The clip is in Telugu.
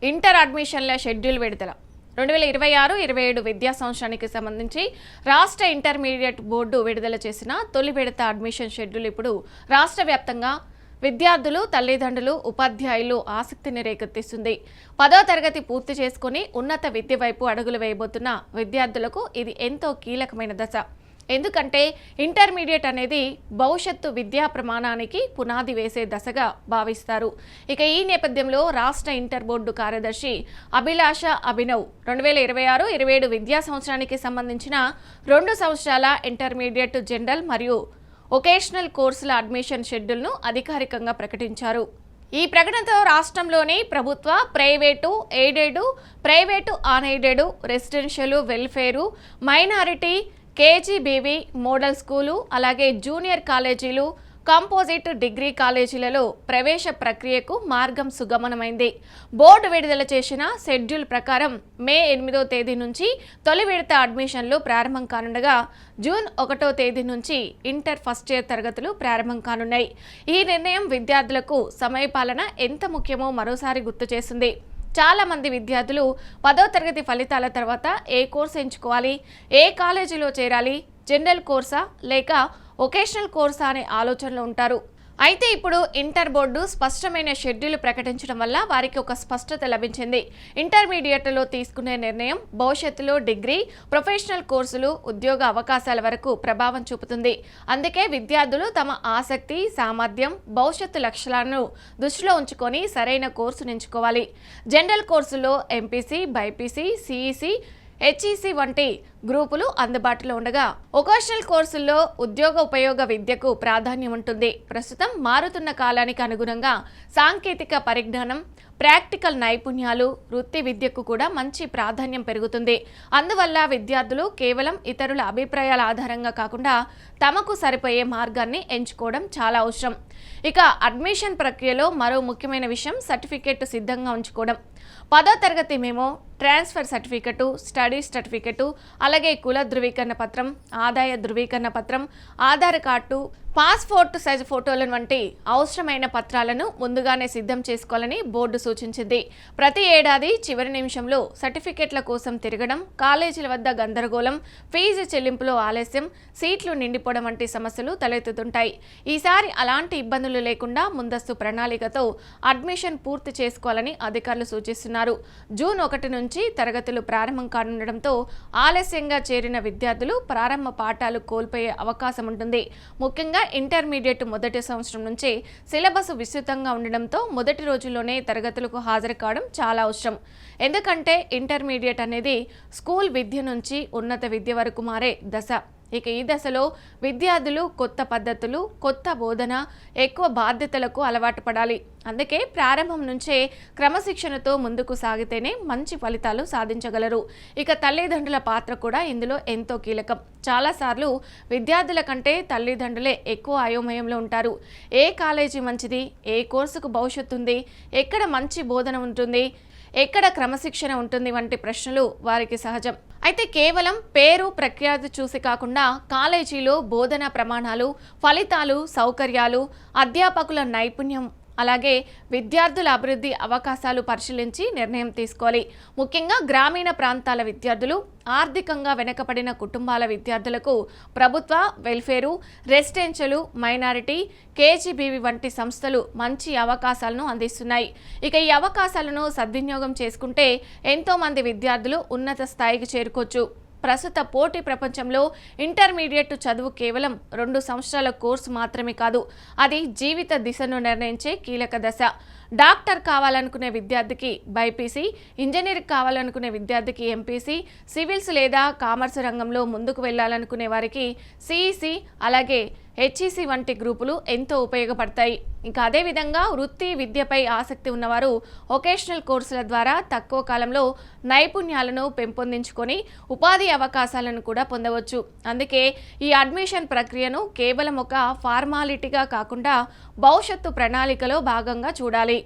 ఇంటర్ అడ్మిషన్ల షెడ్యూల్ విడుదల 2026-27 విద్యా సంవత్సరానికి సంబంధించి రాష్ట్ర ఇంటర్మీడియట్ బోర్డు విడుదల చేసిన తొలి విడత అడ్మిషన్ షెడ్యూల్ ఇప్పుడు రాష్ట్ర వ్యాప్తంగా విద్యార్థులు, తల్లిదండ్రులు, ఉపాధ్యాయులు ఆసక్తిని రేకెత్తిస్తుంది. 10వ తరగతి పూర్తి చేసుకుని ఉన్నత విద్య వైపు అడుగులు వేయబోతున్న విద్యార్థులకు ఇది ఎంతో కీలకమైన దశ. ఎందుకంటే ఇంటర్మీడియట్ అనేది భవిష్యత్తు విద్యా ప్రమాణానికి పునాది వేసే దశగా భావిస్తారు. ఇక ఈ నేపథ్యంలో రాష్ట్ర ఇంటర్ బోర్డు కార్యదర్శి అభిలాష అభినవ్ 2026-27 విద్యా సంవత్సరానికి సంబంధించిన 2 సంవత్సరాల ఇంటర్మీడియట్ జనరల్ మరియు వొకేషనల్ కోర్సుల అడ్మిషన్ షెడ్యూల్ను అధికారికంగా ప్రకటించారు. ఈ ప్రకటనతో రాష్ట్రంలోని ప్రభుత్వ, private, aided, private unaided, residential, welfare, minority, KGBV, model school, అలాగే జూనియర్ కాలేజీలు, కంపోజిట్ డిగ్రీ కాలేజీలలో ప్రవేశ ప్రక్రియకు మార్గం సుగమనమైంది. బోర్డు విడుదల చేసిన షెడ్యూల్ ప్రకారం మే 8వ తేదీ నుంచి తొలి విడత అడ్మిషన్లు ప్రారంభం కానుండగా జూన్ 1వ తేదీ నుంచి ఇంటర్ ఫస్ట్ ఇయర్ తరగతులు ప్రారంభం కానున్నాయి. ఈ నిర్ణయం విద్యార్థులకు సమయపాలన ఎంత ముఖ్యమో మరోసారి గుర్తు చేసింది. చాలా మంది విద్యార్థులు 10వ తరగతి ఫలితాల తర్వాత ఏ కోర్సు ఎంచుకోవాలి, ఏ కాలేజీలో చేరాలి, జనరల్ కోర్సా లేక వొకేషనల్ కోర్సా అనే ఆలోచనలో ఉంటారు. అయితే ఇప్పుడు ఇంటర్ బోర్డు స్పష్టమైన షెడ్యూల్ ప్రకటించడం వల్ల వారికి ఒక స్పష్టత లభించింది. ఇంటర్మీడియట్లో తీసుకునే నిర్ణయం భవిష్యత్తులో డిగ్రీ, ప్రొఫెషనల్ కోర్సులు, ఉద్యోగ అవకాశాల వరకు ప్రభావం చూపుతుంది. అందుకే విద్యార్థులు తమ ఆసక్తి, సామర్థ్యం, భవిష్యత్తు లక్ష్యాలను దృష్టిలో ఉంచుకొని సరైన కోర్సును ఎంచుకోవాలి. జనరల్ కోర్సులో ఎంపీసీ, బైపీసీ, సిఈసీ, హెచ్ఈసీ వంటి గ్రూపులు అందుబాటులో ఉండగా వొకేషనల్ కోర్సుల్లో ఉద్యోగ ఉపయోగ విద్యకు ప్రాధాన్యం ఉంటుంది. ప్రస్తుతం మారుతున్న కాలానికి అనుగుణంగా సాంకేతిక పరిజ్ఞానం, ప్రాక్టికల్ నైపుణ్యాలు, వృత్తి విద్యకు కూడా మంచి ప్రాధాన్యం పెరుగుతుంది. అందువల్ల విద్యార్థులు కేవలం ఇతరుల అభిప్రాయాల ఆధారంగా కాకుండా తమకు సరిపోయే మార్గాన్ని ఎంచుకోవడం చాలా అవసరం. ఇక అడ్మిషన్ ప్రక్రియలో మరో ముఖ్యమైన విషయం సర్టిఫికేట్ సిద్ధంగా ఉంచుకోవడం. 10వ తరగతి memo, transfer certificate, study certificate, అలాగే కుల ధృవీకరణ పత్రం, ఆదాయ ధృవీకరణ పత్రం, ఆధార్ కార్డు, పాస్పోర్ట్ సైజు ఫోటోల వంటి అవసరమైన పత్రాలను ముందుగానే సిద్ధం చేసుకోవాలని బోర్డు సూచించింది. ప్రతి ఏడాది చివరి నిమిషంలో సర్టిఫికెట్ల కోసం తిరగడం, కాలేజీల వద్ద గందరగోళం, ఫీజు చెల్లింపులో ఆలస్యం, సీట్లు నిండిపోవడం వంటి సమస్యలు తలెత్తుతుంటాయి. ఈసారి అలాంటి ఇబ్బందులు లేకుండా ముందస్తు ప్రణాళికతో అడ్మిషన్ పూర్తి చేసుకోవాలని అధికారులు సూచిస్తున్నారు. జూన్ 1 నుంచి తరగతులు ప్రారంభం కానుండడంతో ఆలస్యంగా చేరిన విద్యార్థులు ప్రారంభ పాఠాలు కోల్పోయే అవకాశం ఉంటుంది. ముఖ్యంగా ఇంటర్మీడియట్ మొదటి సంవత్సరం నుంచి సిలబస్ విస్తృతంగా ఉండడంతో మొదటి రోజుల్లోనే తరగతులకు హాజరు కావడం చాలా అవసరం. ఎందుకంటే ఇంటర్మీడియట్ అనేది స్కూల్ విద్య నుంచి ఉన్నత విద్య వరకు మారే దశ. ఇక ఈ దశలో విద్యార్థులు కొత్త పద్ధతులు, కొత్త బోధన, ఎక్కువ బాధ్యతలకు అలవాటు పడాలి. అందుకే ప్రారంభం నుంచే క్రమశిక్షణతో ముందుకు సాగితేనే మంచి ఫలితాలు సాధించగలరు. ఇక తల్లిదండ్రుల పాత్ర కూడా ఇందులో ఎంతో కీలకం. చాలాసార్లు విద్యార్థుల కంటే తల్లిదండ్రులే ఎక్కువ అయోమయంలో ఉంటారు. ఏ కాలేజీ మంచిది, ఏ కోర్సుకు భవిష్యత్తు ఉంది, ఎక్కడ మంచి బోధన ఉంటుంది, ఎక్కడ క్రమశిక్షణ ఉంటుంది వంటి ప్రశ్నలు వారికి సహజం. అయితే కేవలం పేరు, ప్రఖ్యాతి చూసి కాకుండా కాలేజీలో బోధనా ప్రమాణాలు, ఫలితాలు, సౌకర్యాలు, అధ్యాపకుల నైపుణ్యం, అలాగే విద్యార్థుల అభివృద్ధి అవకాశాలు పరిశీలించి నిర్ణయం తీసుకోవాలి. ముఖ్యంగా గ్రామీణ ప్రాంతాల విద్యార్థులు, ఆర్థికంగా వెనుకబడిన కుటుంబాల విద్యార్థులకు ప్రభుత్వ, వెల్ఫేరు, రెసిడెన్షియల్, మైనారిటీ, కేజీబీవీ వంటి సంస్థలు మంచి అవకాశాలను అందిస్తున్నాయి. ఇక ఈ అవకాశాలను సద్వినియోగం చేసుకుంటే ఎంతోమంది విద్యార్థులు ఉన్నత స్థాయికి చేరుకోవచ్చు. ప్రస్తుత పోటీ ప్రపంచంలో ఇంటర్మీడియట్ చదువు కేవలం 2 సంవత్సరాల కోర్సు మాత్రమే కాదు, అది జీవిత దిశను నిర్ణయించే కీలక దశ. డాక్టర్ కావాలనుకునే విద్యార్థికి బైపీసీ, ఇంజనీర్ కావాలనుకునే విద్యార్థికి ఎంపీసీ, సివిల్స్ లేదా కామర్స్ రంగంలో ముందుకు వెళ్ళాలనుకునే వారికి సిఈసీ, అలాగే హెచ్ఈసీ వంటి గ్రూపులు ఎంతో ఉపయోగపడతాయి. ఇంకా అదేవిధంగా వృత్తి విద్యపై ఆసక్తి ఉన్నవారు వొకేషనల్ కోర్సుల ద్వారా తక్కువ కాలంలో నైపుణ్యాలను పెంపొందించుకొని ఉపాధి అవకాశాలను కూడా పొందవచ్చు. అందుకే ఈ అడ్మిషన్ ప్రక్రియను కేవలం ఒక ఫార్మాలిటీగా కాకుండా భవిష్యత్తు ప్రణాళికలో భాగంగా చూడాలి.